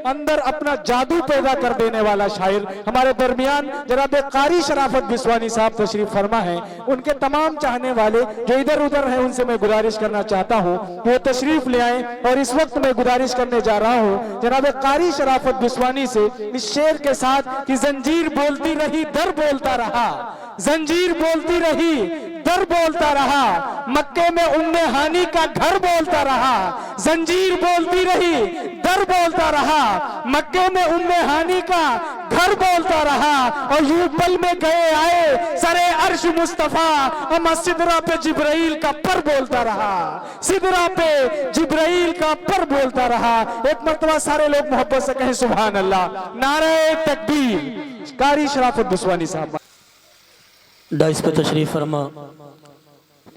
अंदर अपना जादू पैदा कर देने वाला शायर हमारे दरमियान जनाब कारी शराफत बिस्वानी साहब तशरीफ फरमा है। उनके तमाम चाहने वाले जो इधर उधर हैं उनसे मैं गुजारिश करना चाहता हूं वो तशरीफ ले आए। और इस वक्त मैं गुजारिश करने जा रहा हूं जनाब कारी शराफत बिस्वानी से इस शेर के साथ कि जंजीर बोलती रही दर बोलता रहा, जंजीर बोलती रही दर बोलता रहा, मक्के में उम्मे हानी का घर बोलता रहा। जंजीर बोलती रही दर बोलता रहा, मक्के में उम्मे हानी का घर बोलता रहा। और यूं पल में गए आए सरे अर्श मुस्तफा, और सिदरा पे जिब्राइल का पर बोलता रहा, सिदरा पे जिब्राइल का पर बोलता रहा। एक मर्तबा सारे लोग मोहब्बत से कहें सुभान अल्लाह, नारे तकबीर। कारी शराफत बिस्वानी साहब डाइस पे तशरीफ़ फरमा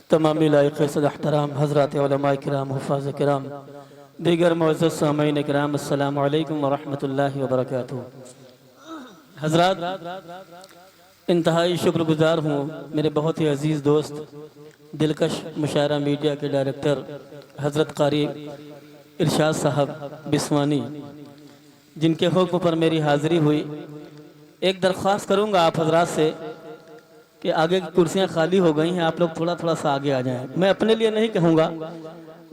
तमामी लायक़ एहतराम हज़रात उलमा किराम हुफ़ाज़ किराम दीगर मुअज़्ज़ज़ सामीन किराम अस्सलामु अलैकुम व रहमतुल्लाहि व बरकातुहू। हज़रात इंतहाई शुक्रगुज़ार हूँ मेरे बहुत ही अज़ीज़ दोस्त दिलकश मुशायरा मीडिया के डायरेक्टर हज़रत कारी इरशाद साहब बिस्वानी जिनके हुक्म पर मेरी हाज़िरी हुई। एक दरख्वास्त करूँगा आप हज़रात से कि आगे की कुर्सियां खाली हो गई हैं, आप लोग थोड़ा थोड़ा सा आगे आ जाएं। मैं अपने लिए नहीं कहूँगा,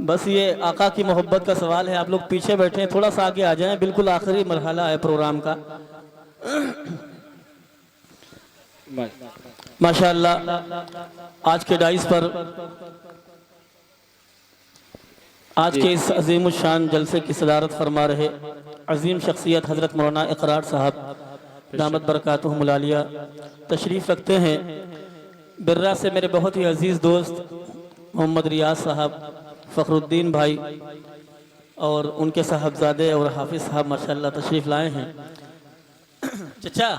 बस ये आका की मोहब्बत का सवाल है। आप लोग पीछे बैठे हैं, थोड़ा सा आगे आ जाएं। बिल्कुल आखिरी मरहला है प्रोग्राम का। माशाअल्लाह आज के डाइस पर आज के इस अजीम शान जलसे की सदारत फरमा रहे अजीम शख्सियत हज़रत मौलाना इकरार साहब दामत बरकातुहुमुल आलिया तशरीफ़ रखते हैं। बिर्रा से मेरे बहुत ही अजीज़ दोस्त मोहम्मद रियाज साहब, फ़खरुद्दीन भाई और उनके साहबजादे और हाफिज़ साहब माशाअल्लाह तशरीफ़ लाए हैं। चचा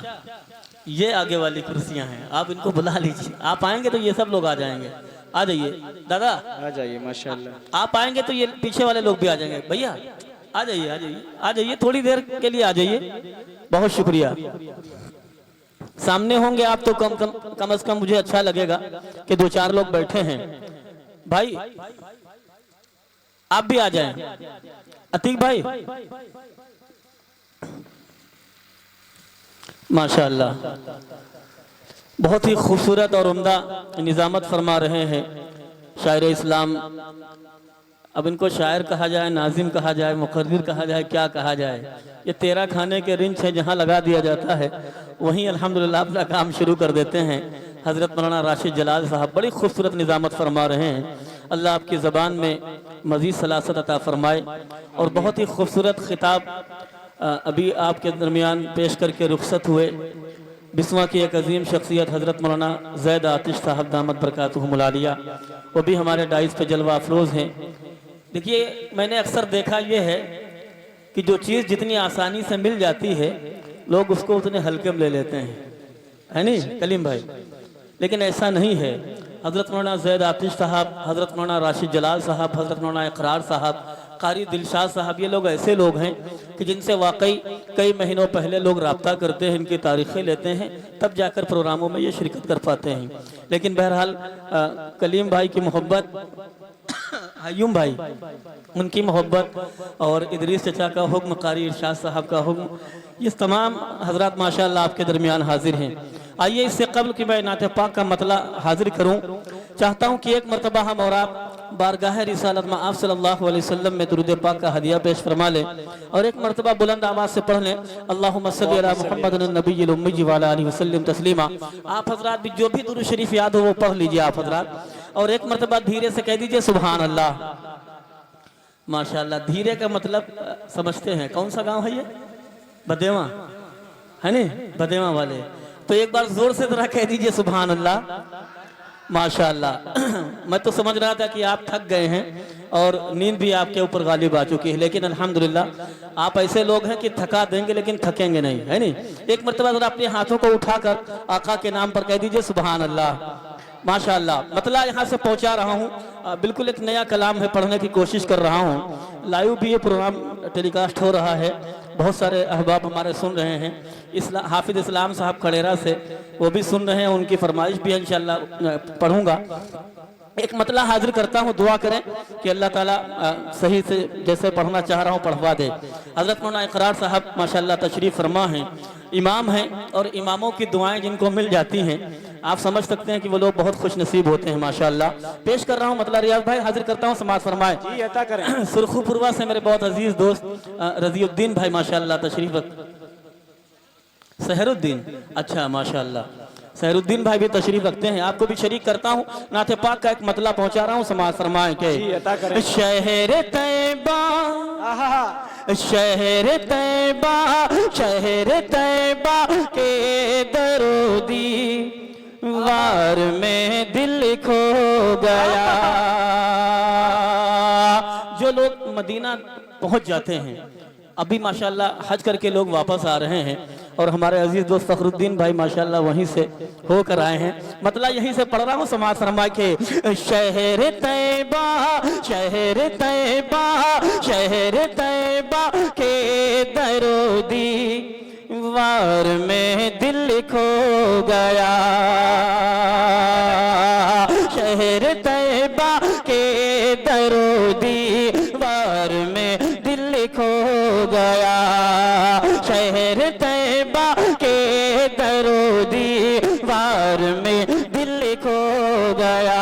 ये आगे वाली कुर्सियां हैं, आप इनको बुला लीजिए। आप आएंगे तो ये सब लोग आ जाएंगे। आ जाइए दादा, आ जाइए माशाअल्लाह। आप आएंगे तो ये पीछे वाले लोग भी आ जाएंगे। भैया आ जाइए, आ जाइए, आ जाइए, थोड़ी देर के लिए आ जाइए। बहुत शुक्रिया। सामने होंगे आप तो कम से कम मुझे अच्छा लगेगा कि दो चार लोग बैठे हैं। भाई आप भी आ जाएं। अतीक भाई माशाअल्लाह बहुत ही खूबसूरत और उम्दा निज़ामत फरमा रहे हैं शायर इस्लाम। अब इनको शायर कहा जाए, नाजिम कहा जाए, मुक़र्रिर कहा जाए, क्या कहा जाए। ये तेरा खाने के रिंच है, जहाँ लगा दिया जाता है वहीं अल्हम्दुलिल्लाह अपना काम शुरू कर देते हैं। हज़रत मौलाना राशिद जलाल साहब बड़ी खूबसूरत निज़ामत फरमा रहे हैं। अल्लाह आपकी ज़बान में मज़ीद सलासत अता फरमाए। और बहुत ही खूबसूरत खिताब अभी आपके दरमियान पेश करके रुखसत हुए बिस्वा की एक अजीम शख्सियत हज़रत मौलाना ज़ैद आतिश साहब दामत बरकातुहुमुल आलिया, वो भी हमारे डाइस पे जलवा अफरोज़ हैं। देखिए मैंने अक्सर देखा ये है कि जो चीज़ जितनी आसानी से मिल जाती है लोग उसको उतने हल्के में ले लेते हैं, है नहीं कलीम भाई? लेकिन ऐसा नहीं है। हज़रत मौलाना ज़ैद आतिश साहब, हज़रत मौलाना राशिद जलाल साहब, हज़रत मौलाना इकरार साहब, कारी दिलशाद साहब, ये लोग ऐसे लोग हैं कि जिनसे वाकई कई महीनों पहले लोग रब्ता करते हैं, इनकी तारीखें लेते हैं, तब जाकर प्रोग्रामों में ये शिरकत कर पाते हैं। लेकिन बहरहाल कलीम भाई की मोहब्बत, हयूम भाई उनकी मोहब्बत और इदरीस चचा का हुक्म, कारी इरशाद साहब का हुक्म, ये तमाम हजरात माशाअल्लाह आपके दरमियान हाजिर हैं। आइए इससे कबल कि मैं नाते पाक का मतला हाजिर करूं, चाहता हूं कि एक मरतबा हम और आप बारगाह रिसालत में आप सल्लल्लाहु अलैहि वसल्लम में दुरूद पाक का हदिया पेश फरमा लें और एक मरतबा बुलंद आवाज़ से पढ़ लें अल्लाहुम्मा सल्ली अला मुहम्मदिन नबिय्यिल उम्मी व अला आलिहि वसल्लम तस्लीमा। आप हजरात भी जो भी दुरूद शरीफ याद हो वो पढ़ लीजिए आप हजरात, और एक मरतबा धीरे से कह दीजिए सुभान अल्लाह। माशाअल्लाह, धीरे का मतलब समझते हैं, कौन सा गाँव है ये? बदेवा है नी, बदेवा वाले। तो एक बार जोर से जरा कह दीजिए सुभान अल्लाह। माशाअल्लाह मैं तो समझ रहा था कि आप थक गए हैं और नींद भी आपके ऊपर गालिब आ चुकी है, लेकिन अल्हम्दुलिल्लाह आप ऐसे लोग हैं कि थका देंगे लेकिन थकेंगे नहीं, है नहीं? एक मरतबा जरा अपने हाथों को उठाकर आका के नाम पर कह दीजिए सुभान अल्लाह। माशाअल्लाह, मतला यहाँ से पहुँचा रहा हूँ, बिल्कुल एक नया कलाम है, पढ़ने की कोशिश कर रहा हूँ। लाइव भी ये प्रोग्राम टेलीकास्ट हो रहा है, बहुत सारे अहबाब हमारे सुन रहे हैं। हाफिज इस्लाम साहब खड़ेरा से वो भी सुन रहे हैं, उनकी फरमाइश भी इंशाअल्लाह पढ़ूंगा। एक मतला हाजिर करता हूँ, दुआ करें कि अल्लाह ताला सही से जैसे पढ़ना चाह रहा हूँ पढ़वा दे। हज़रत मौलाना इकरार साहब माशाल्लाह तशरीफ़ फरमा हैं, इमाम हैं, और इमामों की दुआएं जिनको मिल जाती हैं आप समझ सकते हैं कि वो लोग बहुत खुश नसीब होते हैं माशाल्लाह। पेश कर रहा हूँ मतला रियाज भाई, हाजिर करता हूँ, समाज फरमाए। जी अता करें। सुरखुपुरवा से मेरे बहुत अजीज दोस्त रजीउद्दीन भाई माशाल्लाह तशरीफ़, सहरुद्दीन, अच्छा माशाल्लाह, सहरुद्दीन भाई भी तशरीफ रखते हैं। आपको भी शरीक करता हूँ, नाते पाक का एक मतला पहुंचा रहा हूँ, समाज फरमाए के शहर तैबा, शहर तैबा, शहर तैबा के दरोदी वार में दिल खो गया। जो लोग मदीना पहुंच जाते हैं, अभी माशाल्लाह हज करके लोग वापस आ रहे हैं, और हमारे अजीज दोस्त फखरुद्दीन भाई माशाल्लाह वहीं से होकर आए हैं, मतलब यहीं से पढ़ रहा हूँ, समाज फरमा के शहर तैबा, शहर तैबा, शहर तैबा के दरोदी वार में दिल खो गया। शहर तैबा के दरोदी वार में दिल खो गया। शहर तैबा के दरोदी वार में दिल खो गया।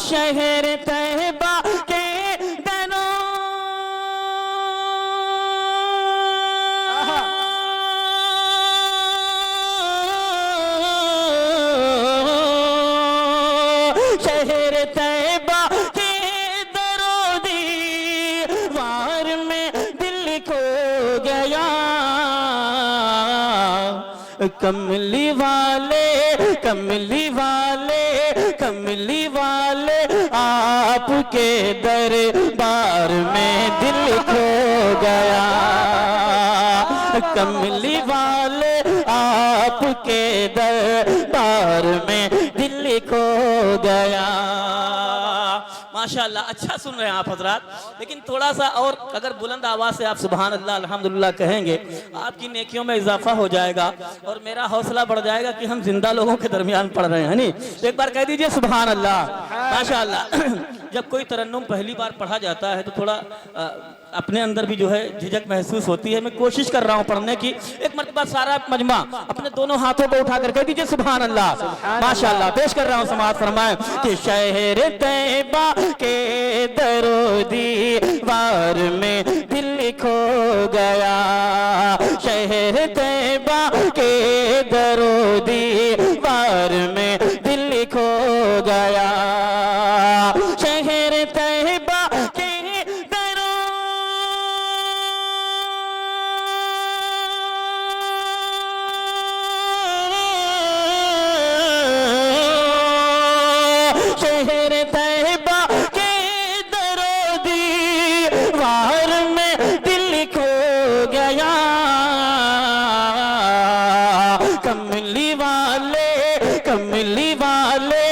शहर तैबा के शहर तैबा के दरोदी वार में दिल खो गया। कमली वाले, कमली वाले, कमली वाले आपके दरबार में दिल खो गया। कमली वाले आपके दरबार में दिल खो गया। माशाल्लाह, अच्छा सुन रहे हैं आप हजरात, लेकिन थोड़ा सा और अगर बुलंद आवाज से आप सुभान अल्लाह अल्हम्दुलिल्लाह कहेंगे, आपकी नेकियों में इजाफा हो जाएगा और मेरा हौसला बढ़ जाएगा कि हम जिंदा लोगों के दरमियान पढ़ रहे हैं। नहीं, तो एक बार कह दीजिए सुभान अल्लाह। माशाल्लाह, जब कोई तरन्नुम पहली बार पढ़ा जाता है तो थोड़ा अपने अंदर भी जो है झिझक महसूस होती है। मैं कोशिश कर रहा हूँ पढ़ने की। एक मरतबा सारा मजमा अपने दोनों हाथों को उठाकर कह दीजिए सुभान अल्लाह। माशाल्लाह, पेश कर रहा हूँ, समाज फरमाए कि शहर तैबा के दरोदी वार में दिल खो गया। शहर तैबा के दरोदी वार में दिल खो गया। शहर तैबा के शहर तैबा के दरोदी वार में दिल खो गया। कमली वाले, कमली वाले,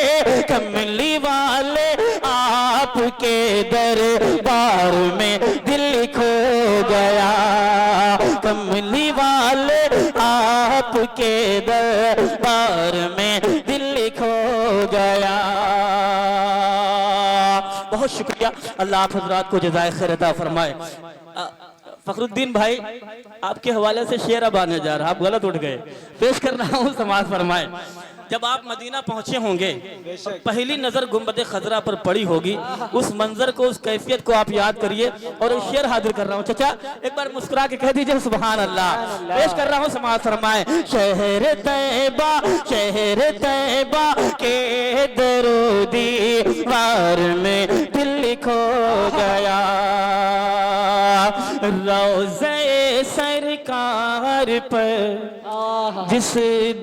कमली वाले आपके दरबार में दिल खो गया। कमली वाले आपके दरबार में दिल खो गया। बहुत शुक्रिया, अल्लाह आप हजरात को जज़ाए खैर अता फरमाए। फखरुद्दीन भाई, आपके हवाले से शेर अब आने जा रहा, आप गलत उठ गए, पेश कर रहा हूँ, समाज फरमाए। जब आप मदीना पहुंचे होंगे, पहली नजर गुंबद खजरा पर पड़ी होगी, उस मंजर को, उस कैफियत को आप याद करिए, और शेर हाजिर कर रहा हूँ। चाचा एक बार मुस्कुरा के कह दीजिए सुभान अल्लाह। पेश कर रहा हूँ, समाज फरमाए शहर तैबा, शहर तैबा के दरोदी वार में दिल खो गया। रोज़े सरकार पर जिस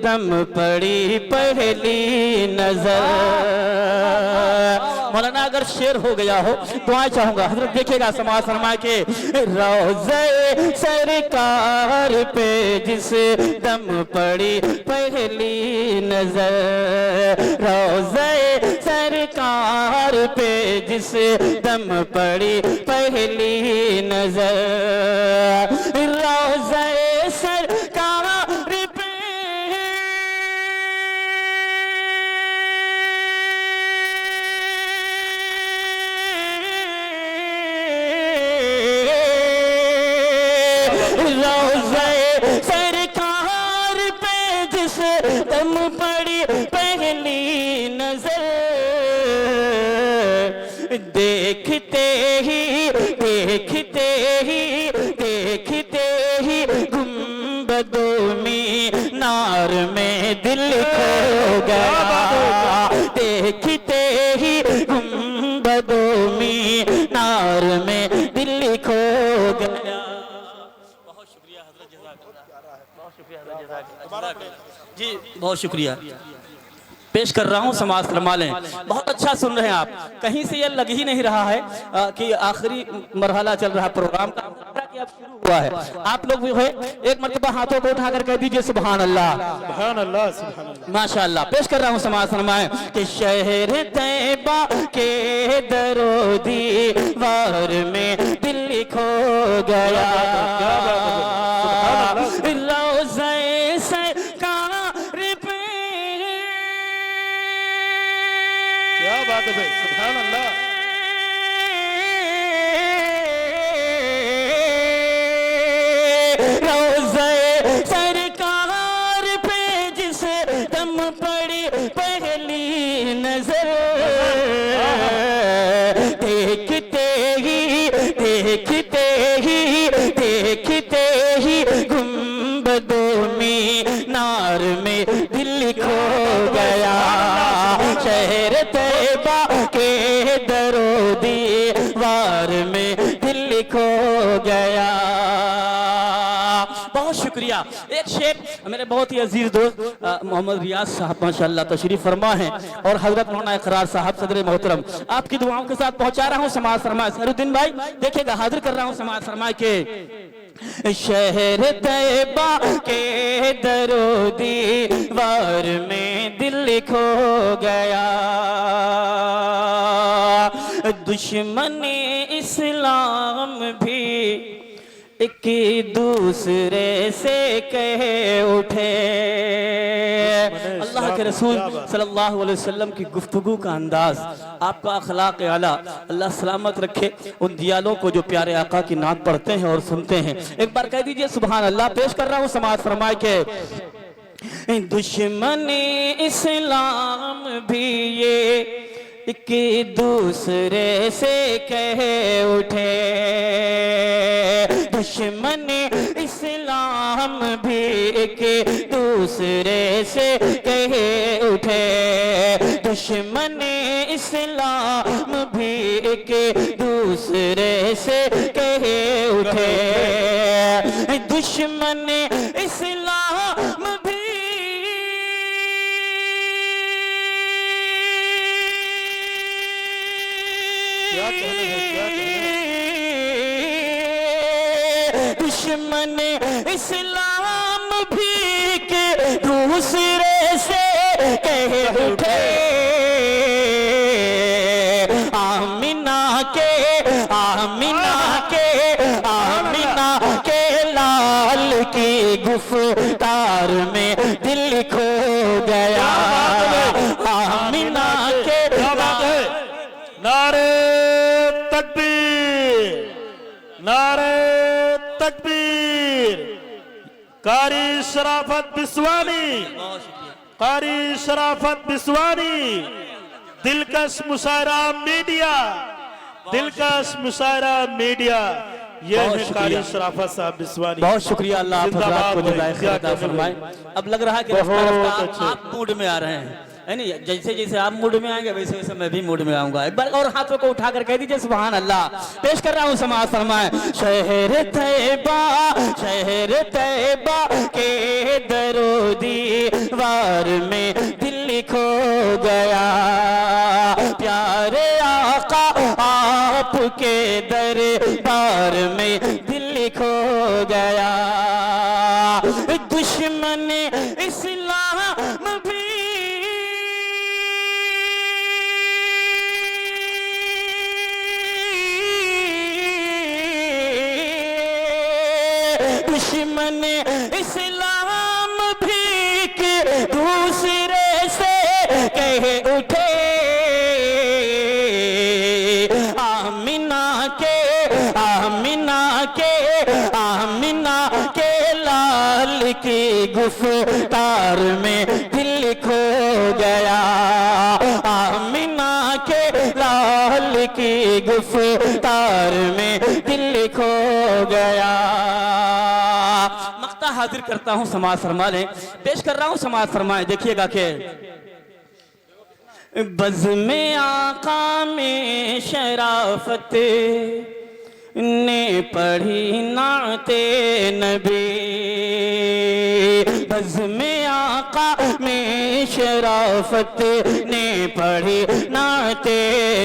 दम पड़ी पहली नजर। मौलाना अगर शेर हो गया हो दुआ चाहूंगा, हजरत देखिएगा, समाज फरमा के रोज़े सरकार पे जिस दम पड़ी पहली नजर। रोज़े सरकार पे जिस दम पड़ी पहली नजर। रोज़े सरकार पे रोज़े सरकार पे जिस दम पड़ी पहली नजर, देखते ही देखते ही देखते ही गुंबदों मीनार में दिल खो गया, देखते ही गुंबदों मीनार में दिल खो गया। बहुत शुक्रिया हज़रत, बहुत शुक्रिया जी, बहुत शुक्रिया। पेश कर रहा हूँ समाज फरमा लें। बहुत अच्छा सुन रहे हैं आप, कहीं से ये लग ही नहीं रहा है कि आखिरी मरहला चल रहा है प्रोग्राम का, कि अब शुरू हुआ है। आप लोग भी है एक मरतबा हाथों को उठाकर कह दीजिए सुभान अल्लाह, सुभान अल्लाह, सुभान अल्लाह, माशाअल्लाह। पेश कर रहा हूँ समाज फरमाएं कि शहर तैयबा के दरो दीवार में दिल खो गया, रोज़े सरकार पे, क्या बात है भाई, सुभान अल्लाह। रोज़े सरकार पे जिस दम पड़ी पहली नजर, देखते ही देखते ही देखते ही गुंबदों मीनार में दिल खो गया, शहर तैयबा के दरो दीवार में दिल खो गया। बहुत शुक्रिया। एक शेख मेरे बहुत ही अजीज दोस्त मोहम्मद रियाज साहब माशाअल्लाह तशरीफ फरमा हैं, और हजरत मौलाना इकरार साहब सदर मोहतरम आपकी दुआओं के साथ पहुंचा रहा हूं समाज फरमाए। सरुद्दीन भाई देखिएगा, हाजिर कर रहा हूं समाज फरमाए के शहर तैयबा के दरो दीवार में दिल खो गया, दुश्मन इस्लाम भी एक दूसरे से कहे उठे। अल्लाह के रसूल सल्लल्लाहु अलैहि वसल्लम की गुफ्तगू का अंदाज, आपका अखलाक आला, अल्लाह सलामत रखे उन दियालों को जो प्यारे आका की नात पढ़ते हैं और सुनते हैं। एक बार कह दीजिए सुभान अल्लाह। पेश कर रहा हूँ समाज फरमाए के दुश्मन इस्लाम भी ये एक दूसरे से कहे उठे, दुश्मन इस्लाम भी एक दूसरे से कहे उठे, दुश्मन इस्लाम भी एक दूसरे से कहे उठे, दुश्मन इस्लाम भी दुश्मन इस्लाम भी के दूसरे से कहे उठे, आमिना के आमिना के आमिना के लाल की गुफ्तार में दिल खो गया, आमिना के नारे तकबीर, नारे तकबीर। कारी शराफत बिस्वानी, कारी शराफत बिस्वानी, दिलकश मुशायरा मीडिया, दिलकश मुशायरा मीडिया, ये है कारी शराफत साहब बिस्वानी। बहुत शुक्रिया, अल्लाह आप हज़रात को जज़ाए खैर अता फरमाए। अब लग रहा है कि आप मूड में आ रहे हैं, है नहीं? जैसे जैसे आप मूड में आएंगे वैसे वैसे मैं भी मूड में आऊंगा। एक बार और हाथों को उठाकर कह दीजिए सुभान अल्लाह। पेश कर रहा हूँ समाज फरमाए शहर तैयबा के दरो दीवार में दिल खो गया, प्यारे आका आपके दरबार में दिल खो गया, दुश्मन इस्लाम भी दुश्मन इस्लाम भी के दूसरे से कहे उठे, आमिना के आमिना के आमिना की गुफ्तार में दिल खो गया, आमिना के लाल की गुफ्तार में दिल खो गया। मक्ता हाजिर करता हूं, समाज फरमा लें, पेश कर रहा हूं, समाज फरमाएं। देखिएगा कि बज़्म आका में शराफत ने पढ़ी नाते नबी, बज़्म आका में शराफत ने पढ़ी नाते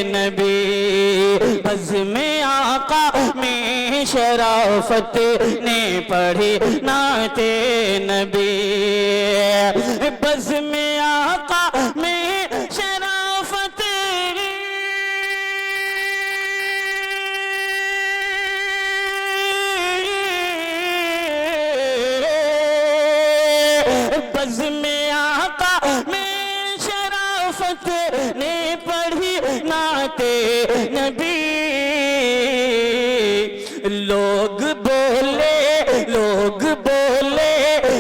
नबी, बज़्म आका में शराफत ने पढ़ी नाते नबी, बज़्म आका में शराफत बज़्म आका में शराफत ने पढ़ी नाते नबी। लोग बोले, लोग बोले,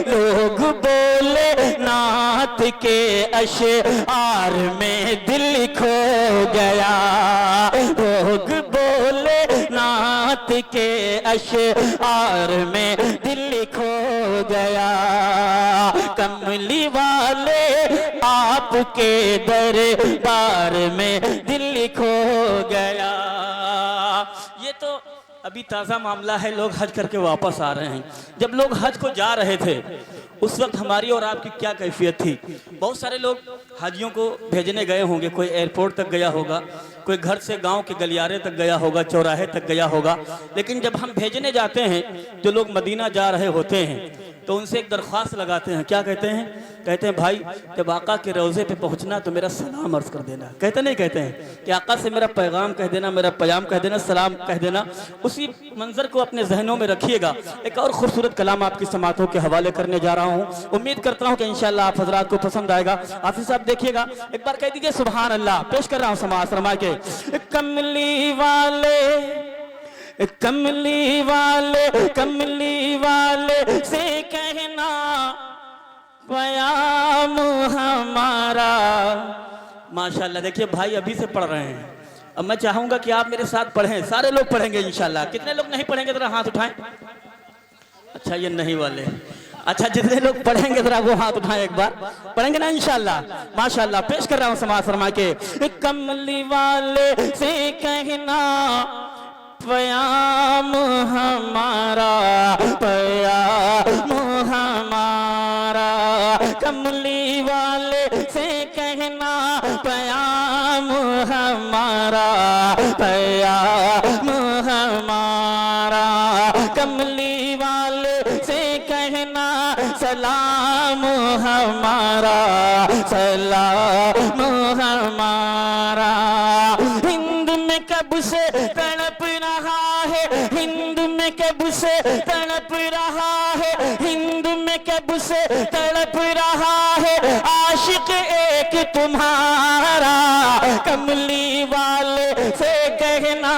लोग बोले नात के अशआर में दिल खो गया, लोग बोले नात के अशआर में दिल खो गया। कमली वाले आपके दरबार में दिल खो गया। ये तो अभी ताज़ा मामला है, लोग हज करके वापस आ रहे हैं। जब लोग हज को जा रहे थे उस वक्त हमारी और आपकी क्या कैफियत थी। बहुत सारे लोग हाजियों को भेजने गए होंगे, कोई एयरपोर्ट तक गया होगा, कोई घर से गांव के गलियारे तक गया होगा, चौराहे तक गया होगा। लेकिन जब हम भेजने जाते हैं, जो लोग मदीना जा रहे होते हैं, तो उनसे एक दरख्वास्त लगाते हैं। क्या कहते हैं? कहते हैं भाई जब आका के रोज़े पे पहुंचना तो मेरा सलाम अर्ज़ कर देना। कहते नहीं कहते हैं कि आका से मेरा पैगाम कह देना, मेरा प्याम कह देना, सलाम कह देना। उसी मंजर को अपने जहनों में रखिएगा। एक और खूबसूरत कलाम आपकी समातों के हवाले करने जा रहा हूँ, उम्मीद करता हूँ कि इंशाअल्लाह आप हजरात को पसंद आएगा। हाफिज़ साहब देखिएगा, एक बार कह दीजिए सुभान अल्लाह। पेश कर रहा हूँ समाज फरमा के। कमली वाले, कमली वाले, कमली वाले से कहना प्याम हमारा। माशाल्लाह, देखिए भाई अभी से पढ़ रहे हैं। अब मैं चाहूंगा कि आप मेरे साथ पढ़ें, सारे लोग पढ़ेंगे इंशाल्लाह। कितने लोग नहीं पढ़ेंगे जरा हाथ उठाएं। अच्छा ये नहीं वाले, अच्छा जितने लोग पढ़ेंगे जरा वो हाथ उठाएं एक बार। पढ़ेंगे ना इंशाल्लाह? माशाल्लाह। पेश कर रहा हूँ समाज फरमा के। कमली वाले से कहना प्याम हमारा, प्याम हमारा। कमली वाले से कहना प्याम हमारा, प्याम हमारा। कमली वाले से कहना सलाम हमारा, सलाम हमारा। हिंद में कब से तड़प रहा है, हिंद में कब से तड़प रहा है, हिंद में कब से तड़प रहा है आशिक एक तुम्हारा। कमली वाले से कहना।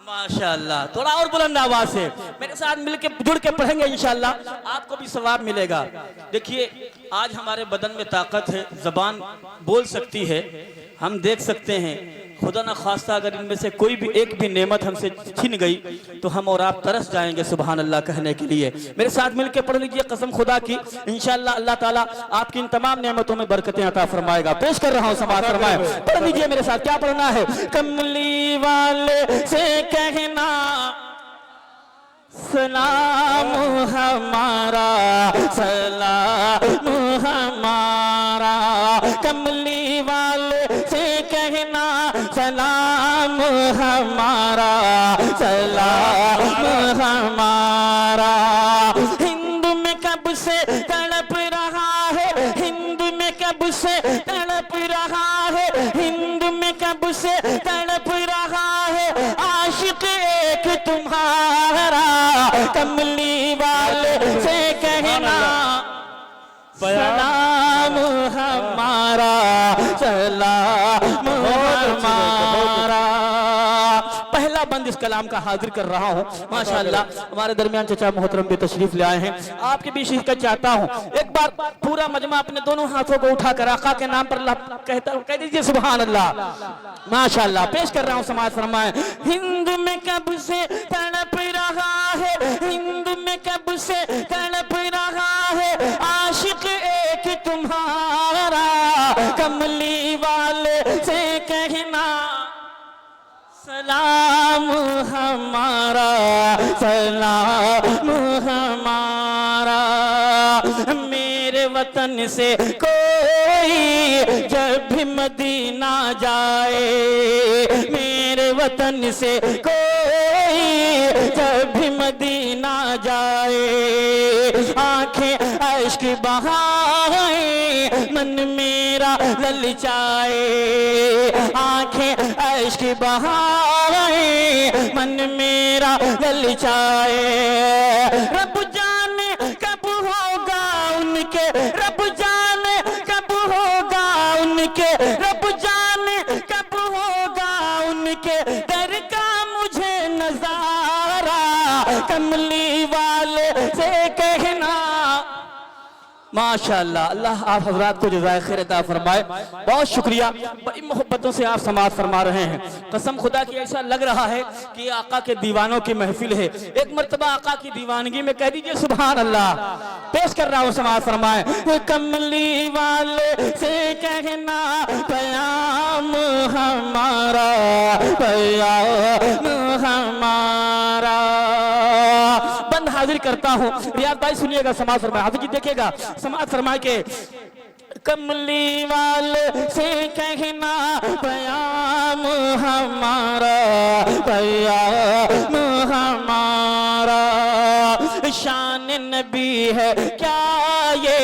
माशाअल्लाह, थोड़ा और बुलंद आवाज से मेरे साथ मिलके जुड़ के पढ़ेंगे इंशाअल्लाह, आपको भी सवाब मिलेगा। देखिए आज हमारे बदन में ताकत है, जबान बोल सकती है, हम देख सकते हैं। खुदा न खास्ता अगर इनमें से कोई भी एक भी नेमत हमसे छिन गई तो हम और आप तरस जाएंगे सुभान अल्लाह कहने के लिए। मेरे साथ मिलके पढ़ लीजिए कसम खुदा की, इंशाअल्लाह अल्लाह ताला आपकी इन तमाम नेमतों में बरकतें अता फरमाएगा। पेश कर रहा हूँ समाज फरमाए, पढ़ लीजिए मेरे साथ। क्या पढ़ना है? कमली वाले से कहना सलाम हमारा, सलाम हमारा। कमली वाले से कहना सलाम हमारा, सलाम हमारा। हिंद में कब से तड़प रहा है, हिंद में कब से तड़प रहा है, हिंद में कब से तड़प रहा है आशिक एक तुम्हारा। कमली वाले से कहना सलाम हमारा, सलाम हमारा। पहला जुमला बंद इस कलाम का हाजिर कर रहा हूँ। माशाअल्लाह हमारे दरमियान चचा मोहतरम भी तशरीफ ले आए हैं, आपके भी शिरकत चाहता हूँ। एक बार पूरा मजमा अपने दोनों हाथों को उठाकर आका के नाम पर कह दीजिए सुभान अल्लाह। माशाअल्लाह पेश कर रहा हूँ, समाज फरमाए। हिंद में कब से तड़प रहा है, हिंद में कब से तड़प रहा है, आशिक एक तुम्हारा, कमली वाले से कहना सलाम हमारा, सलाम हमारा। मेरे वतन से कोई जब भी मदीना जाए, मेरे वतन से कोई जब भी मदीना जाए, आंखें अश्क बहाए मन मेरा ललचाए, आंखें अश्क बहाए मन मेरा ललचाए। रब जाने कब होगा उनके, रब जाने कब होगा उनके, रब जाने कब होगा उनके दर का मुझे नजारा, कमली वाले से कहना। माशाअल्लाह, अल्लाह आप हजरात को जज़ाए खैर अता फरमाए। बहुत शुक्रिया, बड़ी मोहब्बतों से आप समाअत फरमा रहे हैं। कसम खुदा की ऐसा लग रहा है कि आका के दीवानों की महफिल है। एक मर्तबा आका की दीवानगी में कह दीजिए सुभान अल्लाह। पेश कर रहा हूँ, समाअत फरमाए। कमली वाले से कहना प्याम हमारा, प्याम हमारा। बंद हाजिर करता हूँ, रियाज भाई सुनिएगा, समाअत फरमाए। हाफिज जी देखिएगा, समाअत फरमाए के कमली वाले से कहना प्याम हमारा, प्याम हमारा। शान नबी है क्या ये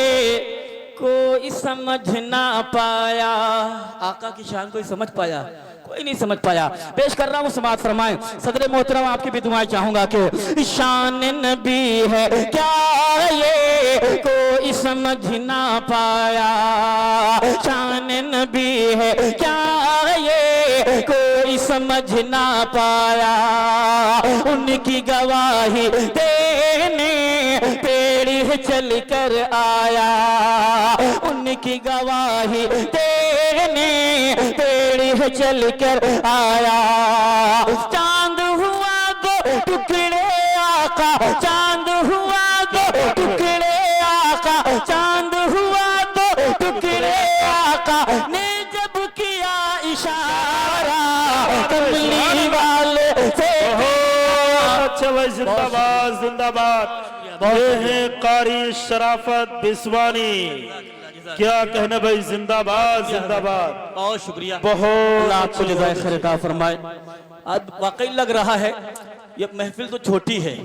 कोई समझ ना पाया, आका की शान कोई समझ पाया? कोई नहीं समझ पाया। पेश कर रहा हूँ, समाअत फरमाएं। सदर मोहतरम आपकी भी दुआएं चाहूंगा कि शान नबी है क्या ये कोई समझ ना पाया, शान नबी है क्या ये कोई समझ ना पाया। उनकी गवाही देने पेड़ चल कर आया, उनकी गवाही देने पेड़ चल कर आया। चांद हुआ दो टुकड़े आका, चांद हुआ दो टुकड़े आका, चांद हुआ दो टुकड़े आका ने जब किया इशारा, कमली वाले से। अच्छा भाई, जिंदाबाद जिंदाबाद। ये है कारी शराफत बिस्वानी, क्या कहना भाई, जिंदाबाद जिंदाबाद। बहुत शुक्रिया, बहुत आपको जज़ाए खैर अता फरमाए। आज वाकई लग रहा है ये महफिल तो छोटी है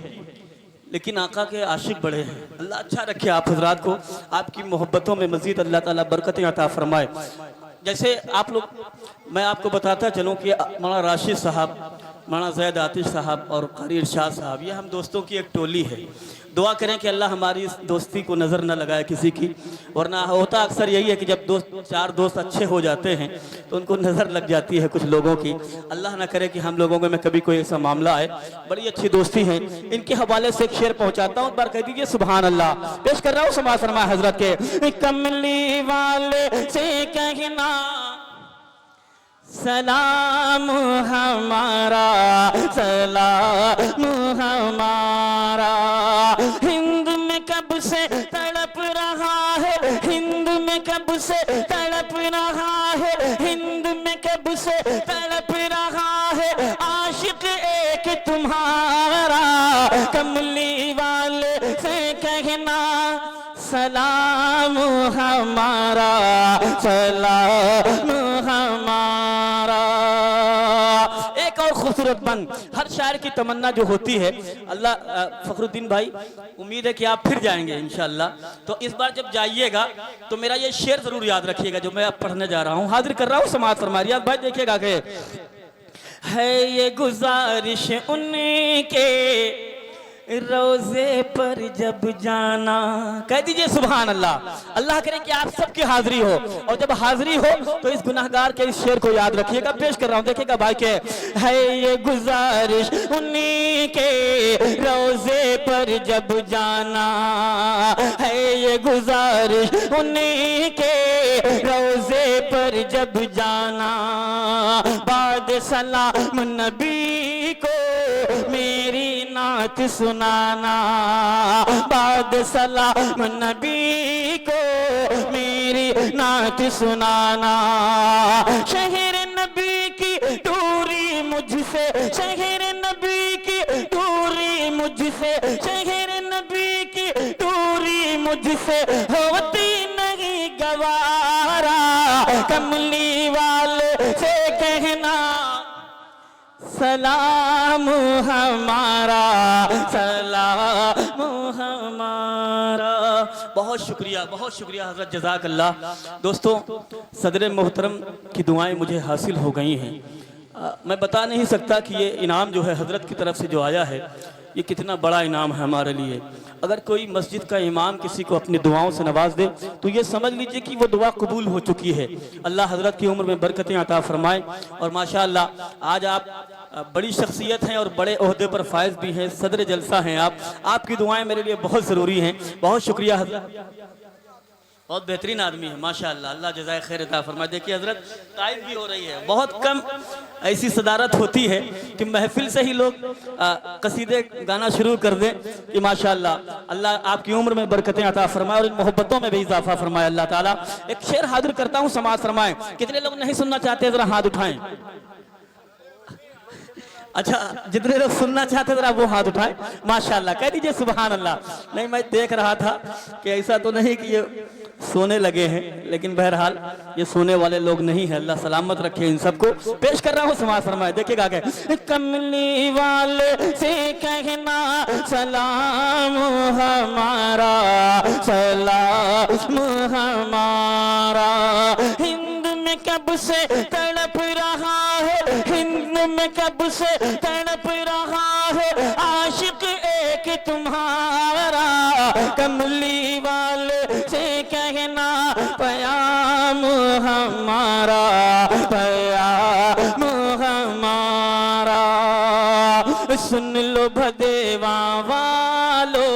लेकिन आका के आशिक बड़े हैं। अल्लाह अच्छा रखे आप हजरात को, आपकी मोहब्बतों में मजीद अल्लाह ताला बरकतें अता फरमाए। जैसे आप लोग, मैं आपको बताता चलूँ कि मौलाना राशिद साहब, मौलाना ज़ैद आतिश साहब और कारी इरशाद साहब, ये हम दोस्तों की एक टोली है। दुआ करें कि अल्लाह हमारी इस दोस्ती को नज़र न लगाए किसी की, वरना होता अक्सर यही है कि जब चार दोस्त अच्छे हो जाते हैं तो उनको नज़र लग जाती है कुछ लोगों की। अल्लाह ना करे कि हम लोगों में कभी कोई ऐसा मामला आए। बड़ी अच्छी दोस्ती है। इनके हवाले से एक शेर पहुंचाता हूँ, एक बार कह दीजिए सुभान अल्लाह। पेश कर रहा हूँ, समाअत फरमाए हजरत के। कमली वाले से कहना सलाम हमारा, सलाम हमारा। हिंद में कब से तड़प रहा है, हिंद में कब से तड़प रहा है, हिंद में कब से तड़प रहा है, आशिक एक तुम्हारा, कमली वाले से कहना सलाम हमारा, सलाम हमारा। एक और खूबसूरत बंद, हर शायर की तमन्ना जो होती है, अल्लाह फखरुद्दीन भाई उम्मीद है कि आप फिर जाएंगे इंशाअल्लाह, तो इस बार जब जाइएगा तो मेरा ये शेर जरूर याद रखिएगा जो मैं अब पढ़ने जा रहा हूँ। हाजिर कर रहा हूँ, समाअत फरमाइए। याद भाई देखिएगा कि है ये गुजारिश उनके रोजे पर जब जाना, कह दीजिए सुभान अल्लाह। अल्लाह करे कि आप सबकी हाजिरी हो, और जब हाजिरी हो तो इस गुनाहगार के इस शेर को याद रखिएगा। पेश कर रहा हूं, देखिएगा भाई के है ये गुजारिश उन्हीं के रोजे पर जब जाना, है ये गुजारिश उन्हीं के रोजे पर जब जाना, बाद सलाम नबी को मेरी नात सुनाना, बाद सलाम नबी को मेरी नात सुनाना, शहर नबी की दूरी मुझसे, शहर नबी की दूरी मुझसे, शहर नबी की दूरी मुझसे होती नहीं गवारा, कमली वाले से कहना सलाम हमारा, सलाम हमारा। बहुत शुक्रिया हजरत, जज़ाक अल्लाह। दोस्तों, सदर मोहतरम की दुआएं मुझे हासिल हो गई हैं। मैं बता नहीं सकता कि ये इनाम जो है हजरत की तरफ से जो आया है, ये कितना बड़ा इनाम है हमारे लिए। अगर कोई मस्जिद का इमाम किसी को अपनी दुआओं से नवाज दे तो ये समझ लीजिए कि वो दुआ कबूल हो चुकी है। अल्लाह हजरत की उम्र में बरकतें अता फरमाए। और माशाअल्लाह आज आप बड़ी शख्सियत हैं और बड़े ओहदे पर फायज भी हैं, सदर जलसा हैं आप। आपकी दुआएं मेरे लिए बहुत ज़रूरी हैं। बहुत शुक्रिया हजरत, बहुत बेहतरीन आदमी है माशाअल्लाह, अल्लाह जज़ाए खैर अता फरमाए। देखिए हजरत तारीफ भी हो रही है। बहुत कम ऐसी सदारत होती है कि महफिल से ही लोग कसीदे गाना शुरू कर दें कि माशाअल्लाह अल्लाह आपकी उम्र में बरकतें अता फरमाए और इन मोहब्बतों में भी इजाफा फरमाए अल्लाह ताला। एक शेर हाजिर करता हूँ, समाज फरमाए। कितने लोग नहीं सुनना चाहते जरा हाथ उठाएं। अच्छा, जितने लोग सुनना चाहते जरा वो हाथ उठाएं। माशाअल्लाह, कह दीजिए सुभान अल्लाह। नहीं, मैं देख रहा था कि ऐसा तो नहीं कि ये सोने लगे हैं, लेकिन बहरहाल ये सोने वाले लोग नहीं है। अल्लाह सलामत रखे इन सबको। पेश कर रहा हूँ, समाज फरमाए। देखिएगा आगे, कमली वाले से कहना सलाम हमारा, सलाम हमारा। हिंद में कब से तड़प रहा है, हिंद में कब से तड़प रहा है आशिक एक तुम्हारा, कमली वाले से कहना पयाम हमारा, पयाम हमारा। सुन लो भदेवा वालो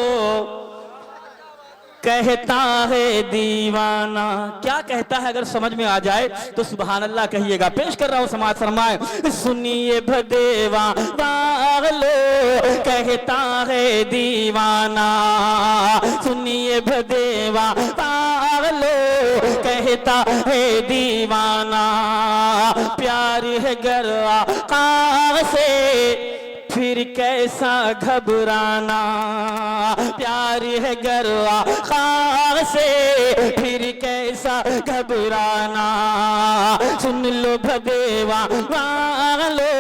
कहता है दीवाना। क्या कहता है अगर समझ में आ जाए तो सुभान अल्लाह कहिएगा। पेश कर रहा हूँ, समाज फरमाए। सुनिए भदेवा वालो कहता है दीवाना, सुनिए भदेवा वालो कहता है दीवाना। प्यार है गर आका से फिर कैसा घबराना, प्यार है गर आका से फिर कैसा घबराना। सुन लो भदेवा वालो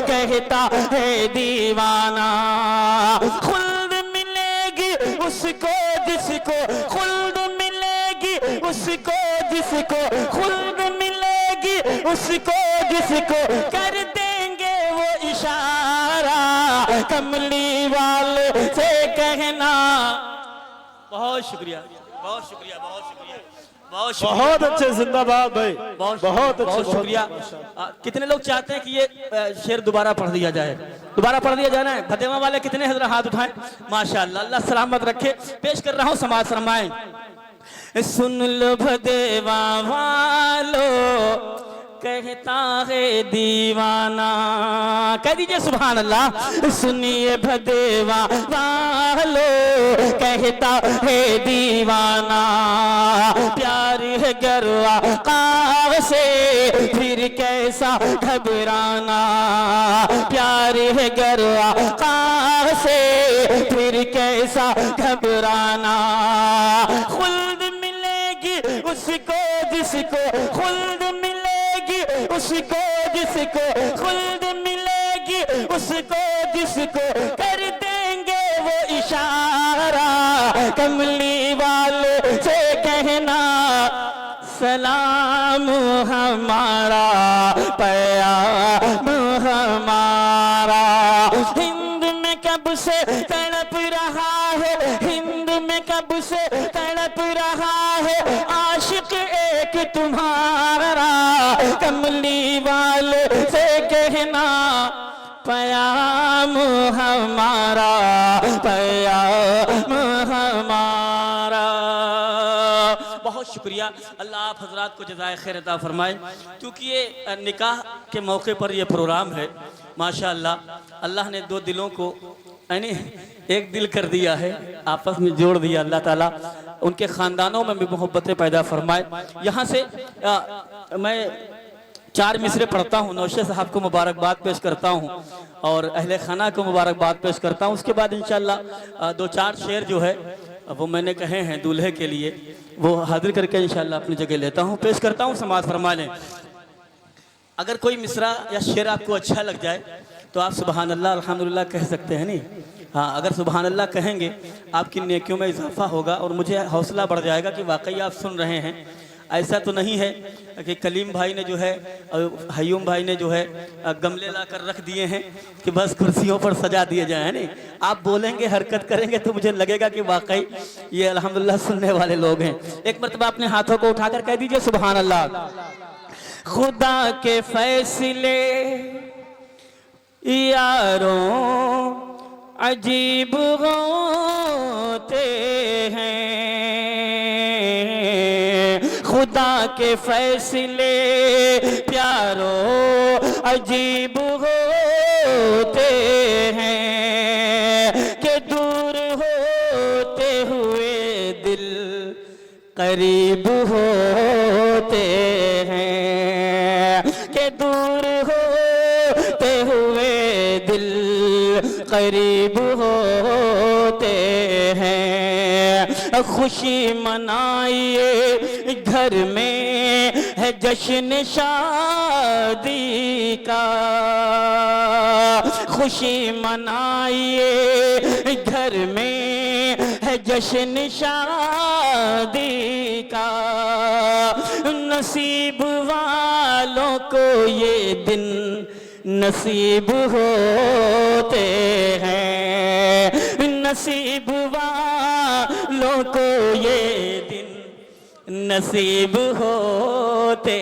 कहता है दीवाना। खुल्द मिलेगी उसको जिसको, खुल्द मिलेगी उसको जिसको, खुल्द मिलेगी उसको जिसको कर देंगे वो इशारा, कमली वाले से कहना। बहुत शुक्रिया, बहुत शुक्रिया, बहुत शुक्रिया, बहुत शुक्रिया। बहुत अच्छे, जिंदाबाद भाई, बहुत अच्छे, बहुत शुक्रिया। कितने लोग चाहते हैं कि ये शेर दोबारा पढ़ दिया जाए? दोबारा पढ़ दिया जाना है। फतेमा वाले कितने हजरा हाथ उठाएं। माशाअल्लाह, अल्लाह सलामत रखे। पेश कर रहा हूँ, समाज फरमाएं। सुन लो भदेवा वालो कहता है दीवाना, कह दीजिए सुभान अल्लाह। सुनिए भदेवा वालो कहता है दीवाना। प्यार है गर आका से फिर कैसा घबराना, प्यार है गर आका से फिर कैसा घबराना। खुल्द मिलेगी उसको जिसको, खुल्द मिलेगी उसको जिसको, खुल्द मिलेगी उसको जिसको कर देंगे वो इशारा, कमली वाले से कहना सलाम हमारा, प्याम हमारा। हिंद में कब कब से तड़प रहा है, हिंद में कब से तड़प रहा है, आशिक एक तुम्हारा, कमली वाले से कहना पयाम हमारा, पयाम हमारा। बहुत शुक्रिया, अल्लाह आप हजरात को जज़ाए खैर अता फरमाए। क्योंकि ये निकाह के मौके पर ये प्रोग्राम है, माशाअल्लाह अल्लाह ने दो दिलों को यानी एक दिल कर दिया है, आपस में जोड़ दिया। अल्लाह ताला उनके ख़ानदानों में भी मोहब्बतें पैदा फरमाए। यहाँ से मैं 4 मिसरे पढ़ता हूँ, नौशे साहब को मुबारकबाद पेश करता हूँ और अहले खाना को मुबारकबाद पेश करता हूँ। उसके बाद इंशाअल्लाह 2-4 शेर जो है वो मैंने कहे हैं दूल्हे के लिए, वो हाजिर करके इंशाअल्लाह अपनी जगह लेता हूँ, पेश करता हूँ, समाज फरमा लें। अगर कोई मिसरा या शेर आपको अच्छा लग जाए तो आप सुबहान अल्लाह अल्हम्दुलिल्लाह कह सकते हैं नहीं। हाँ, अगर सुबहान अल्लाह कहेंगे आपकी नेकियों में इजाफा होगा और मुझे हौसला बढ़ जाएगा कि वाकई आप सुन रहे हैं। ऐसा तो नहीं है कि कलीम भाई ने जो है, हयूम भाई ने जो है गमले ला कर रख दिए हैं कि बस कुर्सियों पर सजा दिए जाए, नहीं। आप बोलेंगे, हरकत करेंगे तो मुझे लगेगा कि वाकई ये अल्हम्दुलिल्लाह सुनने वाले लोग हैं। एक मरतबा अपने हाथों को उठाकर कह दीजिए सुबहान अल्लाह। खुदा के फैसले यारों अजीब होते हैं, खुदा के फैसले प्यारों अजीब होते हैं, कि दूर होते हुए दिल करीब होते हैं, कि दूर होते हुए दिल करीब होते हैं। खुशी मनाइए घर में है जश्न शादी का, खुशी मनाइए घर में है जश्न शादी का। नसीब वालों को ये दिन नसीब होते हैं, नसीब वालों को ये दिन नसीब होते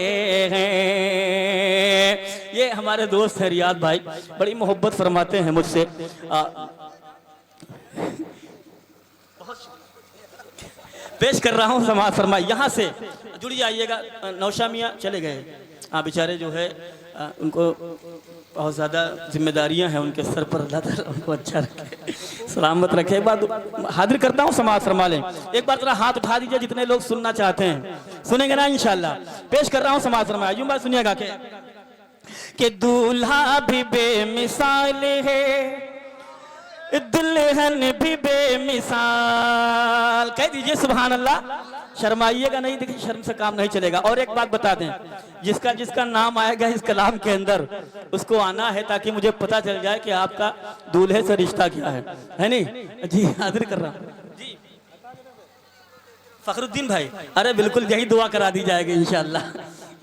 हैं। ये हमारे दोस्त है रियाद भाई, बड़ी मोहब्बत फरमाते हैं मुझसे। पेश कर रहा हूँ, समाज फरमाए। यहाँ से जुड़ जाइएगा। नौशा मियाँ चले गए, हाँ बेचारे जो है उनको बहुत ज़्यादा जिम्मेदारियां हैं उनके सर पर, अल्लाह ताला उनको अच्छा रखे, सलामत रखे। एक बार हाजिर करता हूँ, समाज फरमा लें। एक बार जरा हाथ उठा दीजिए जितने लोग सुनना चाहते हैं, सुनेंगे ना इंशाल्लाह। पेश कर रहा हूँ, समाज फरमा। यूं बात सुनिएगा कि दूल्हा भी बेमिसाल है, दुल्हन भी बेमिसाल। कह दीजिए सुभान अल्लाह, शर्माइएगा नहीं, देखिए शर्म से काम नहीं चलेगा। और एक बात बता दें, जिसका जिसका नाम आएगा इस कलाम के अंदर उसको आना है, ताकि मुझे पता चल जाए कि आपका दूल्हे से रिश्ता क्या है नहीं? जी हाजिर कर रहा हूँ जी, फखरुद्दीन भाई। अरे बिल्कुल, यही दुआ करा दी जाएगी इंशाअल्लाह।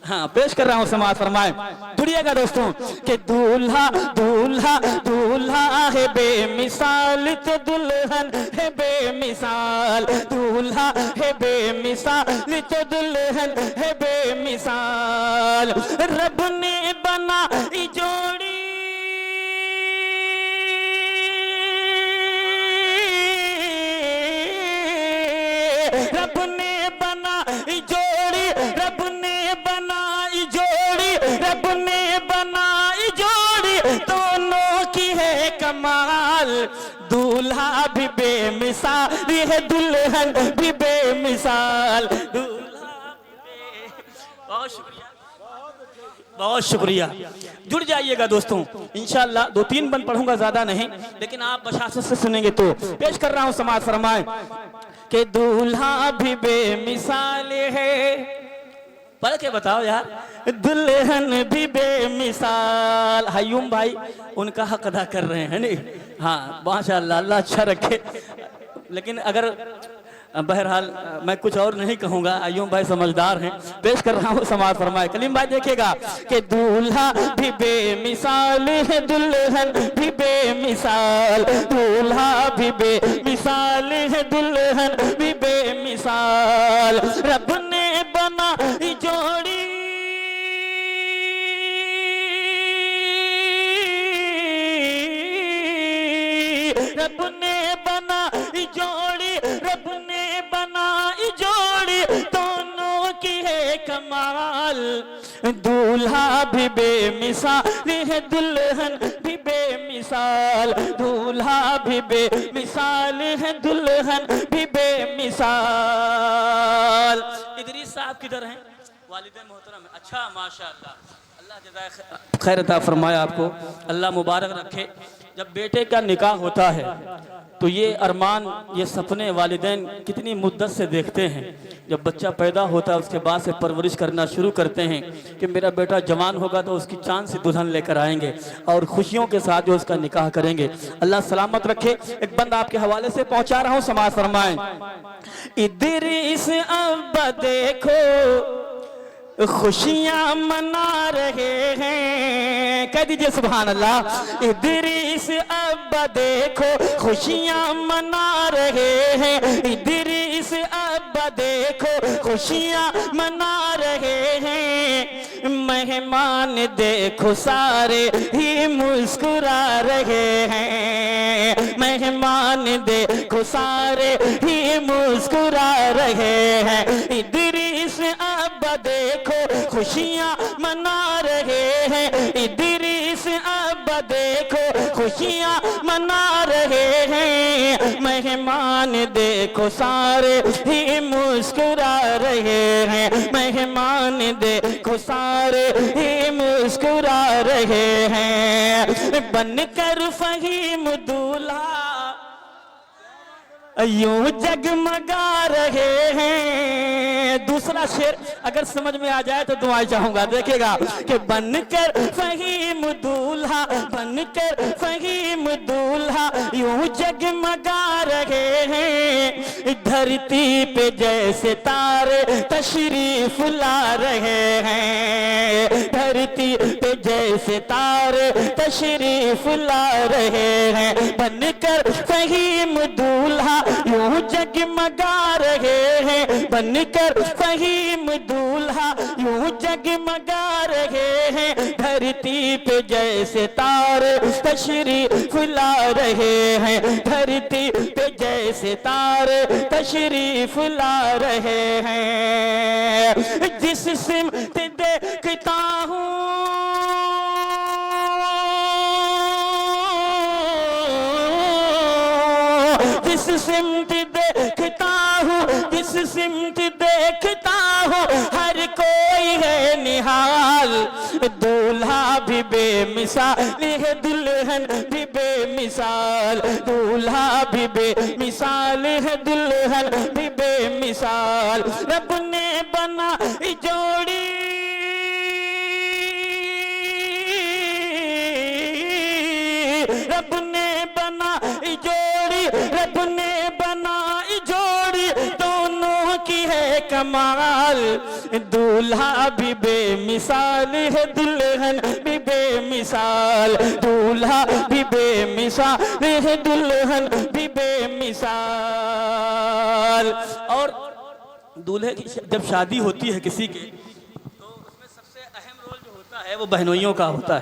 हाँ, पेश कर रहा हूँ, समाज फरमाए। जुड़िएगा दोस्तों कि दूल्हा दूल्हा दूल्हा है बेमिसाल, तो दुल्हन है बेमिसाल, दूल्हा है बेमिसाल, तो दुल्हन है बेमिसाल। रब ने बनाई जोड़ी, रब ने बनाई जोड़ी, रब ने बनाई जोड़ी, रब ने बनाई जोड़ी, दोनों की है कमाल। दूल्हा भी बेमिसाल है, दुल्हन भी बेमिसाल, दूल्हा बहुत शुक्रिया, बहुत शुक्रिया। जुड़ जाइएगा दोस्तों इंशाअल्लाह। 2-3 बंद पढ़ूंगा, ज्यादा नहीं, लेकिन आप बशासत से सुनेंगे। तो पेश कर रहा हूँ, समाज फरमाए कि दूल्हा भी बेमिसाल है, पढ़ के बताओ यार, दुल्हन भी बेमिसाल। हयूम भाई उनका हक अदा कर रहे हैं नहीं? हाँ माशाअल्लाह, अल्लाह अच्छा रखे। लेकिन अगर बहरहाल मैं कुछ और नहीं कहूँगा, अयूब भाई समझदार हैं, पेश कर रहा हूँ समाज फरमाए। कलीम भाई देखिएगा कि दूल्हा भी बेमिसाल है, दुल्हन भी बेमिसाल, दूल्हा भी बेमिसाल है, दुल्हन भी बेमिसाल। रब ने बना जोड़ी रब ने बना जोड़ी, रब ने बनाई जोड़ी, दोनों की है कमाल। दूल्हा भी बेमिसाल है, दुल्हन भी बेमिसाल, दूल्हा भी बेमिसाल है, दुल्हन भी बेमिसाल। इदरीस साहब किधर हैं? वालिदैन मोहतरम। अच्छा माशाअल्लाह, अल्लाह जज़ाए खैर अता फरमाए आपको, अल्लाह मुबारक रखे। जब बेटे का निकाह होता है तो ये अरमान, ये सपने वालिदैन कितनी मुद्दत से देखते हैं। जब बच्चा पैदा होता है उसके बाद से परवरिश करना शुरू करते हैं कि मेरा बेटा जवान होगा तो उसकी चांद सी दुल्हन लेकर आएंगे और खुशियों के साथ जो उसका निकाह करेंगे। अल्लाह सलामत रखे। एक बंद आपके हवाले से पहुंचा रहा हूं, समाज फरमाएं। इदरीस अब्बा देखो खुशियां मना रहे हैं, कह दीजिए सुभान अल्लाह। इदरीस अब्बा देखो खुशियां मना रहे हैं, इदरीस अब्बा देखो खुशियां मना रहे हैं। मेहमान देखो सारे ही मुस्कुरा रहे हैं, मेहमान देखो सारे ही मुस्कुरा रहे हैं। इदरीस अब्बा देखो खुशियां मना रहे हैं, इदरीस अब्बा देखो खुशियां मना रहे हैं। मेहमान देखो सारे ही मुस्कुरा रहे हैं, मेहमान देखो सारे ही मुस्कुरा रहे हैं। बनकर फहीम दूल्हा यूं जगमगा रहे हैं। दूसरा शेर अगर समझ में आ जाए तो दुआएं चाहूंगा, देखेगा कि बनकर फहीम दूल्हा, बनकर फहीम दूल्हा यूं जगमगा रहे हैं। धरती पे जैसे तारे तशरीफ ला रहे हैं, धरती पे जैसे तारे तशरीफ ला रहे हैं। बनकर फहीम दूल्हा यूं जगमगा रहे हैं, बनकर फहीम दूल्हा यूं जगमगा रहे हैं। धरती पे जैसे तारे तशरीफ ला रहे हैं, धरती पे जैसे तारे तशरीफ ला रहे हैं। जिस सिमत देखता हूँ जिस सिमत देखता हूँ, जिस सिमत देखता हूँ हर कोई है निहाल। दूल्हा भी बेमिसाल है, दुल्हन भी बेमिसाल, दूल्हा भी बेमिसाल है, दुल्हन भी बेमिसाल। रब ने बना जोड़ी, रब ने बना जोड़ी, रब ने बनाई जोड़ी, दोनों की है कमाल। दूल्हा भी बेमिसाल है, दुल्हन भी बेमिसाल, दूल्हा भी बेमिसाल है, दुल्हन भी बेमिसाल। और दूल्हे की जब शादी होती है किसी की तो उसमें सबसे अहम रोल जो होता है वो बहनोइयों का होता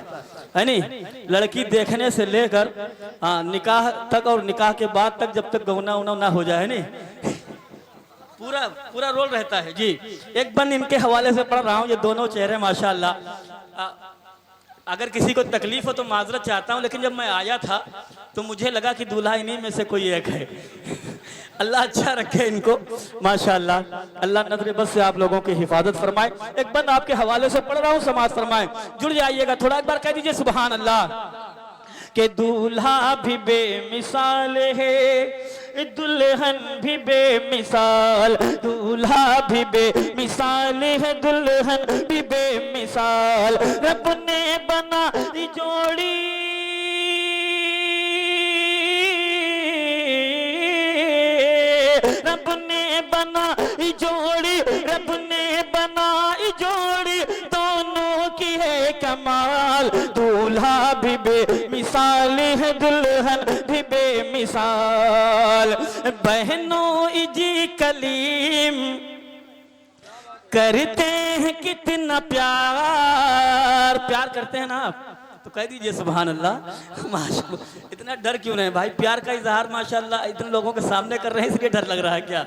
है नहीं? लड़की देखने से लेकर निकाह तक और निकाह के बाद तक, जब तक गौना उना ना हो जाए नहीं, पूरा पूरा रोल रहता है जी। एक बंद इनके हवाले से पढ़ रहा हूँ, ये दोनों चेहरे माशाअल्लाह। अगर किसी को तकलीफ हो तो माजरत चाहता हूँ, लेकिन जब मैं आया था तो मुझे लगा कि दूल्हा इन्हीं में से कोई एक है। अल्लाह अच्छा रखे इनको माशाअल्लाह, अल्लाह नजर बस से आप लोगों की हिफाजत फरमाए। एक बंद आपके हवाले से पढ़ रहा हूँ, समाज फरमाए, जुड़ जाइएगा थोड़ा, एक बार कह दीजिए सुभान अल्लाह। कि दूल्हा भी बेमिसाल है, दुल्हन भी बेमिसाल, दूल्हा भी बेमिसाल है, दुल्हन भी बेमिसाल। रब ने बना जोड़ी, रब ने बनाई जोड़ी, रब ने बनाई जोड़ी, दोनों की है कमाल। दूल्हा भी बेमिसाल है, दुल्हन भी बेमिसाल। बहनों इजी कलीम करते हैं कितना प्यार, प्यार करते हैं ना आप तो कह दीजिए सुभान अल्लाह। माशाअल्लाह, इतना डर क्यों नहीं भाई, प्यार का इजहार माशाअल्लाह इतने लोगों के सामने कर रहे हैं, इसलिए डर लग रहा है क्या है?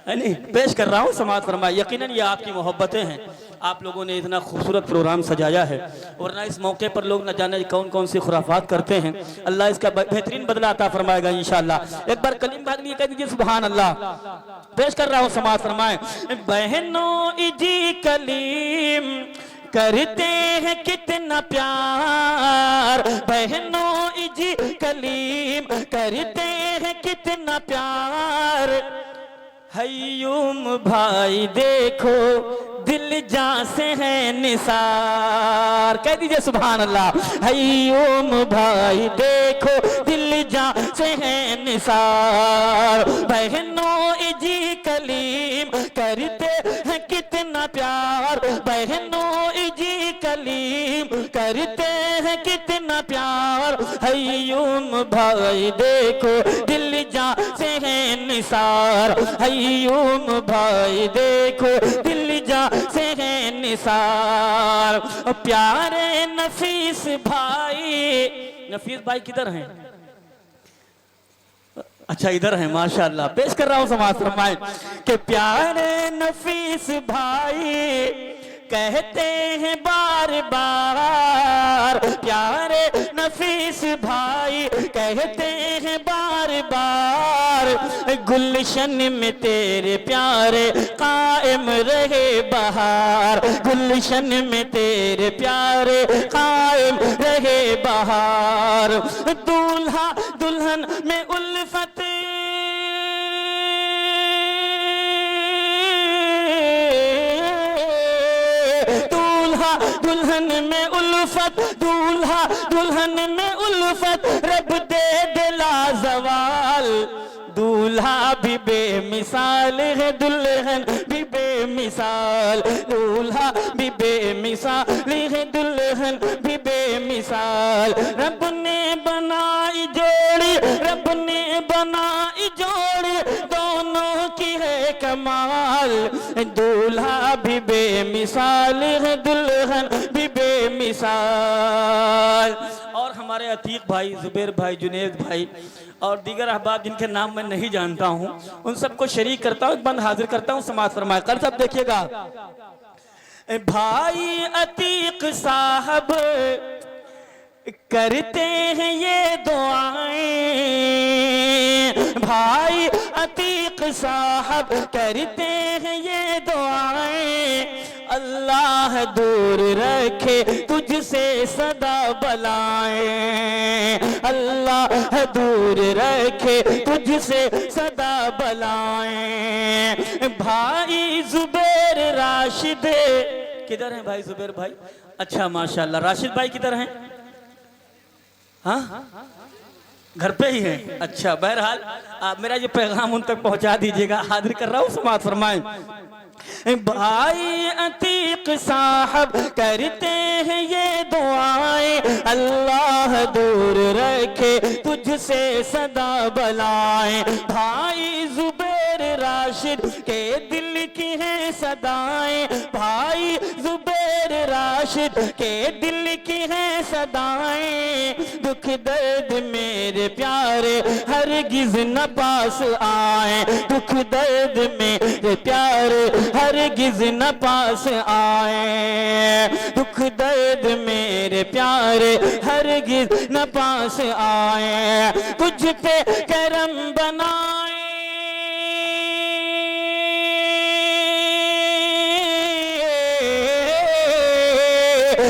नहीं, पेश कर रहा हूँ समाज फरमाए। यकीनन ये आपकी मोहब्बतें हैं, आप लोगों ने इतना खूबसूरत प्रोग्राम सजाया है, वरना इस मौके पर लोग न जाने कौन कौन सी खुराफात करते हैं। अल्लाह इसका बेहतरीन बदला अता फरमाएगा इंशाअल्लाह। एक बार कलीम भाग लिए कह दीजिए सुभान अल्लाह। पेश कर रहा हूँ समाज फरमाए। बहनों इजी कलीम करते हैं कितना प्यार, बहनों इजी कलीम करते हैं कितना प्यार। हयूम भाई देखो दिल जान से है निसार, कह दीजिए सुभान अल्लाह। हयूम भाई देखो दिल जान से है निसार। बहनों इजी कलीम करते हैं कितना प्यार, बहनों इजी कलीम करते हैं कितना प्यार। हयूम भाई देखो दिल जान से है निसार, हयूम भाई देखो दिल जान से है निसार। प्यारे नफीस भाई, नफीस भाई किधर हैं? अच्छा इधर है माशाअल्लाह। पेश कर रहा हूँ समाज फरमाए कि प्यारे नफीस भाई कहते हैं बार बार, प्यारे नफीस भाई कहते हैं बार बार। गुलशन में तेरे प्यारे कायम रहे बहार, गुलशन में तेरे प्यारे कायम रहे बहार। दूल्हा दुल्हन में उल्फत दुल्हन में उल्फत, दूल्हा दुल्हन में उल्फत, रब दे दिला जवाल। दूल्हा भी बेमिसाल है, दुल्हन भी बेमिसाल। दूल्हा भी बेमिसाल है, दुल्हन भी बेमिसाल। रब ने बनाई जोड़ी, रब ने बनाई जोड़ी, दोनों की है कमाल। दूल्हा भी बेमिसाल है, दुल्हन भी बेमिसाल। और हमारे अतीक भाई, जुबैर भाई, जुनेद भाई और दीगर अहबाब जिनके नाम मैं नहीं जानता हूं, उन सबको शरीक करता हूं, बंद हाजिर करता हूं समाज फरमाए। कर सब देखिएगा। भाई अतीक साहब करते हैं ये दुआएं, भाई अतीक साहब करते हैं ये दुआएं। अल्लाह दूर रखे तुझसे सदा बलाएं, अल्लाह दूर रखे तुझसे सदा बलाएं। भाई जुबैर राशिद किधर हैं? भाई जुबैर भाई, अच्छा माशाल्लाह। राशिद भाई किधर हैं? हाँ घर पे ही है। अच्छा बहरहाल आप मेरा ये पैगाम उन तक पहुंचा दीजिएगा। हाजिर कर रहा हूँ समाज फरमाएं। भाई अतीक साहब करते हैं ये दुआएं, अल्लाह दूर रखे तुझसे सदा बलाएं। भाई जुबैर राशिद के दिल की है सदाएं, भाई जुबैर राशिद के दिल की है सदाएं। दुख दर्द मेरे प्यारे हरगिज न पास आए, दुख दर्द मेरे प्यारे हरगिज न पास आए। दुख दर्द मेरे प्यारे हरगिज न पास आए। तुझ पे करम बनाए,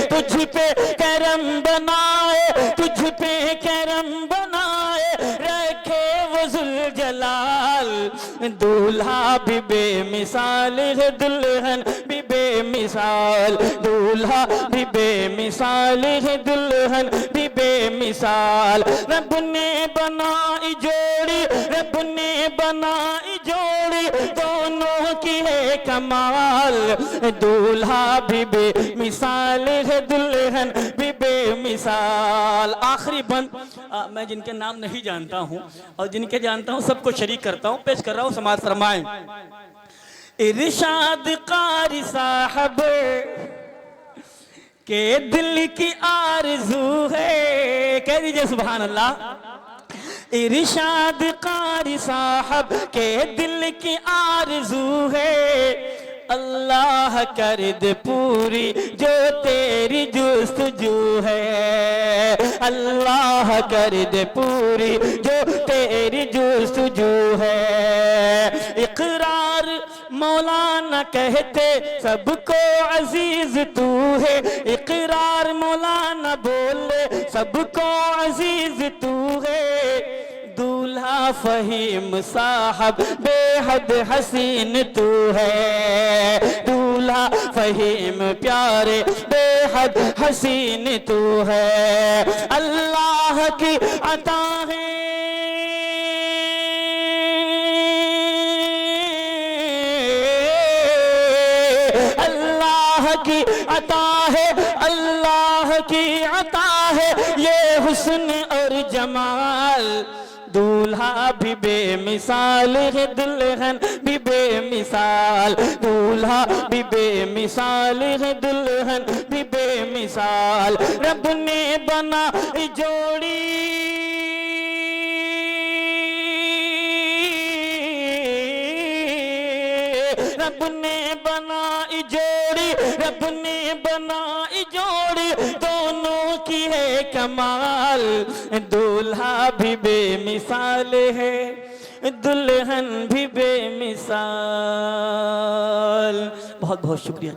तुझ पे करम बनाए, तुझ पे करम बनाए, रखे वो जुल जलाल। दूल्हा भी बेमिसाल है, दुल्हन भी बेमिसाल। दूल्हा भी बेमिसाल है, दुल्हन भी बेमिसाल। रब ने बनाई जोड़ी, रब ने बनाई जोड़ी, जोड़ी दोनों की है कमाल, दूल्हा भी बेमिसाल है दुल्हन भी बेमिसाल। आखिरी बंद मैं जिनके नाम नहीं जानता हूँ और जिनके जानता हूँ सबको शरीक करता हूँ, पेश कर रहा हूँ, समाज फरमाएं। इरशाद कारी साहब के दिल की आरज़ू है, कह दीजिए सुभान अल्लाह। इरशाद कारी साहब के दिल की आरज़ू है, अल्लाह कर दे पूरी जो तेरी जुस्तजू है, अल्लाह कर दे पूरी जो तेरी जुस्तजू है। इकरार मौलाना कहते सबको अजीज तू है, इकरार मौलाना बोले सबको अजीज तू है। दूल्हा फहीम साहब बेहद हसीन तू है, दूल्हा फहीम प्यारे बेहद हसीन तू है। अल्लाह की अता है, अल्लाह की अता है, अल्लाह की अता है ये हुस्न और जमाल। दूल्हा भी बेमिसाल है दुल्हन भी बेमिसाल, दूल्हा भी बेमिसाल है दुल्हन भी बेमिसाल। रब ने बना जोड़ी, रब ने बनाई जोड़ी, रब ने बनाई जोड़ी दोनों की है कमाल। दूल्हा भी बेमिसाल है दुल्हन भी बेमिसाल। बहुत बहुत शुक्रिया।